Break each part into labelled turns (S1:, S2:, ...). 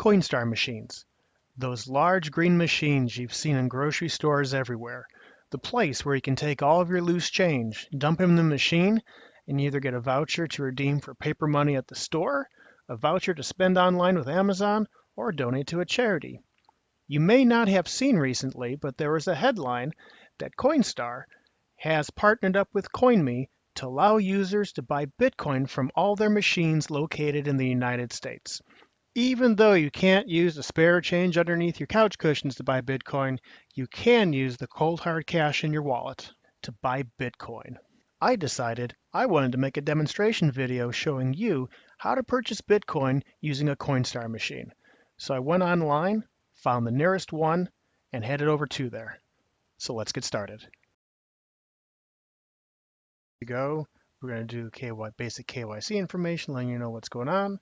S1: Coinstar machines. Those large green machines you've seen in grocery stores everywhere. The place where you can take all of your loose change, dump it in the machine, and you either get a voucher to redeem for paper money at the store, a voucher to spend online with Amazon, or donate to a charity. You may not have seen recently, but there was a headline that Coinstar has partnered up with Coinme to allow users to buy Bitcoin from all their machines located in the United States. Even though you can't use the spare change underneath your couch cushions to buy Bitcoin, you can use the cold hard cash in your wallet to buy Bitcoin. I decided I wanted to make a demonstration video showing you how to purchase Bitcoin using a Coinstar machine. So I went online, found the nearest one, and headed over to there. So let's get started. Here we go. We're going to do basic KYC information, letting you know what's going on.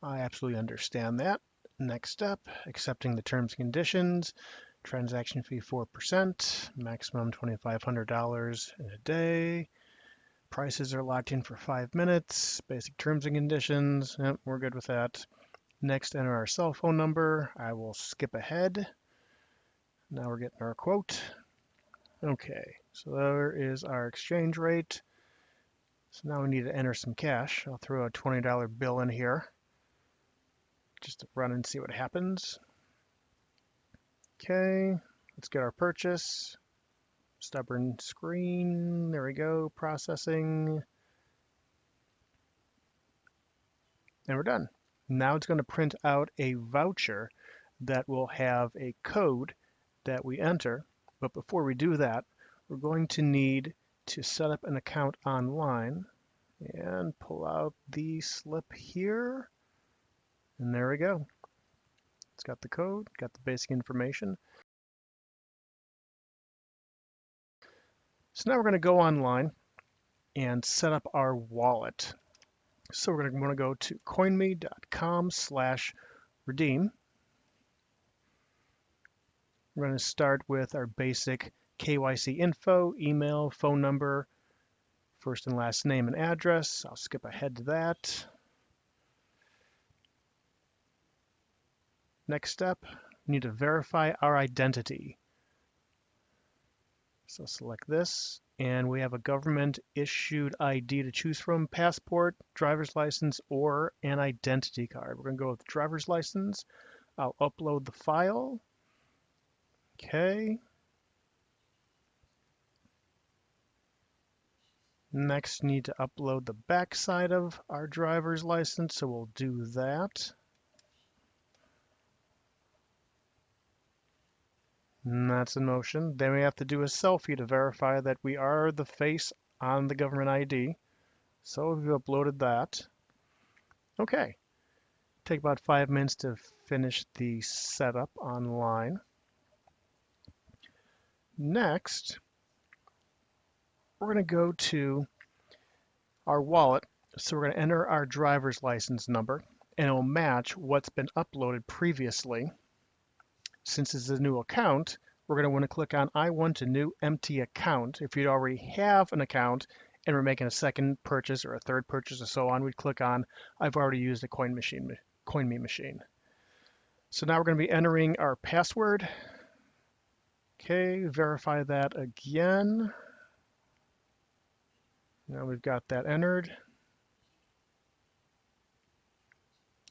S1: I absolutely understand that. Next step, accepting the terms and conditions. Transaction fee 4%, maximum $2,500 in a day. Prices are locked in for 5 minutes. Basic terms and conditions. Yep, we're good with that. Next, enter our cell phone number. I will skip ahead. Now we're getting our quote. Okay, so there is our exchange rate. So now we need to enter some cash. I'll throw a $20 bill in here just to run and see what happens. Okay, let's get our purchase. Stubborn screen. There we go. Processing. And we're done. Now it's going to print out a voucher that will have a code that we enter. But before we do that, we're going to need to set up an account online and pull out the slip here. And there we go. It's got the code, got the basic information. So now we're going to go online and set up our wallet. So we're going to want to go to coinme.com/redeem. We're going to start with our basic KYC info, email, phone number, first and last name and address. I'll skip ahead to that. Next step, we need to verify our identity. So select this, and we have a government issued ID to choose from: passport, driver's license, or an identity card. We're going to go with driver's license. I'll upload the file. Okay. Next, need to upload the back side of our driver's license, so we'll do that. And that's in motion. Then we have to do a selfie to verify that we are the face on the government ID. So we've uploaded that. Okay. Take about 5 minutes to finish the setup online. Next, we're going to go to our wallet. So we're going to enter our driver's license number, and it'll match what's been uploaded previously. Since it's a new account, we're going to want to click on I want a new empty account. If you'd already have an account and we're making a second purchase or a third purchase or so on, we'd click on I've already used a Coinme machine. So now we're going to be entering our password. Okay, verify that again. Now we've got that entered.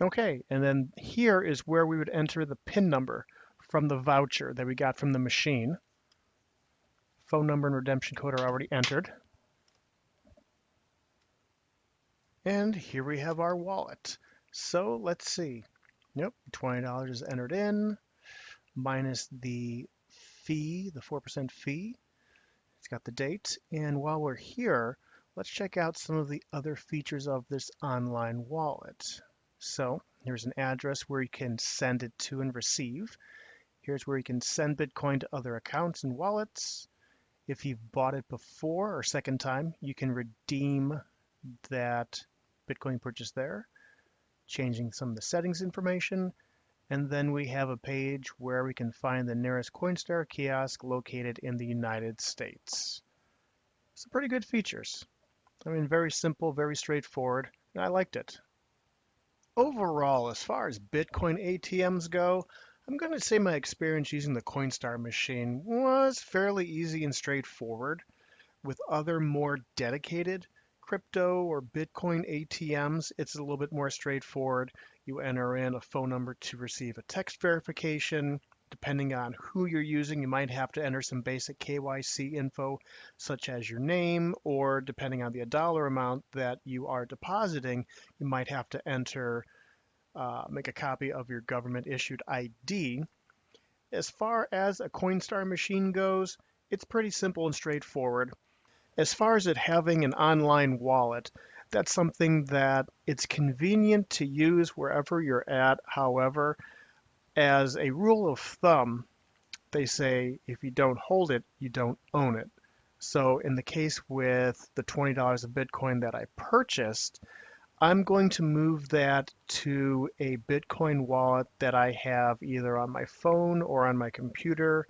S1: Okay, and then here is where we would enter the PIN number from the voucher that we got from the machine. Phone number and redemption code are already entered. And here we have our wallet. So let's see. Yep, $20 is entered in, minus the fee, the 4% fee. It's got the date. And while we're here, let's check out some of the other features of this online wallet. So here's an address where you can send it to and receive. Here's where you can send Bitcoin to other accounts and wallets. If you've bought it before or second time, you can redeem that Bitcoin purchase there, changing some of the settings information. And then we have a page where we can find the nearest Coinstar kiosk located in the United States. So pretty good features. I mean, very simple, very straightforward, and I liked it. Overall, as far as Bitcoin ATMs go, I'm going to say my experience using the Coinstar machine was fairly easy and straightforward. With other more dedicated crypto or Bitcoin ATMs, it's a little bit more straightforward. You enter in a phone number to receive a text verification. Depending on who you're using, you might have to enter some basic KYC info, such as your name, or depending on the dollar amount that you are depositing, you might have to make a copy of your government issued ID. As far as a Coinstar machine goes, it's pretty simple and straightforward. As far as it having an online wallet, that's something that it's convenient to use wherever you're at. However, as a rule of thumb, they say if you don't hold it, you don't own it. So in the case with the $20 of Bitcoin that I purchased, I'm going to move that to a Bitcoin wallet that I have either on my phone or on my computer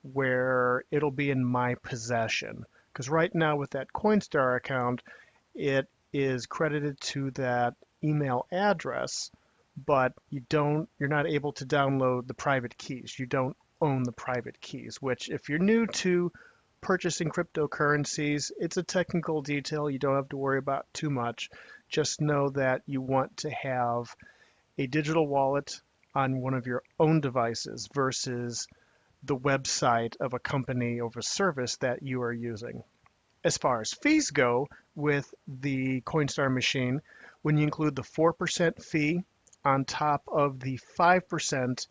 S1: where it'll be in my possession. Because right now with that Coinstar account, it is credited to that email address, but you're not able to download the private keys. You don't own the private keys, which if you're new to purchasing cryptocurrencies, it's a technical detail you don't have to worry about too much. Just know that you want to have a digital wallet on one of your own devices versus the website of a company or a service that you are using. As far as fees go with the Coinstar machine, when you include the 4% fee on top of the 5%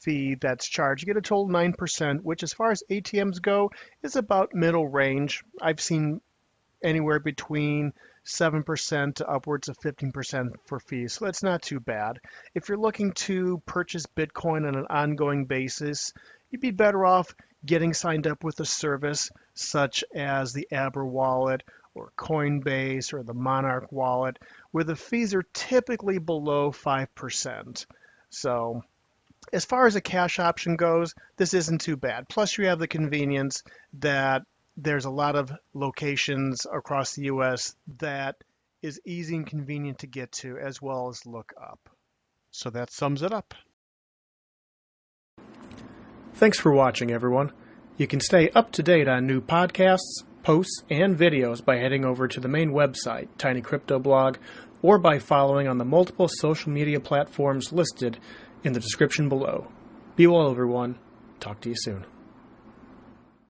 S1: fee that's charged, you get a total 9%, which as far as ATMs go is about middle range. I've seen anywhere between 7% to upwards of 15% for fees, so that's not too bad. If you're looking to purchase Bitcoin on an ongoing basis, you'd be better off getting signed up with a service such as the Aber wallet or Coinbase or the Monarch wallet, where the fees are typically below 5%. So as far as a cash option goes, this isn't too bad. Plus you have the convenience that there's a lot of locations across the US that is easy and convenient to get to as well as look up. So that sums it up. Thanks for watching, everyone. You can stay up to date on new podcasts, posts, and videos by heading over to the main website, TinyCryptoBlog, or by following on the multiple social media platforms listed in the description below. Be well, everyone. Talk to you soon.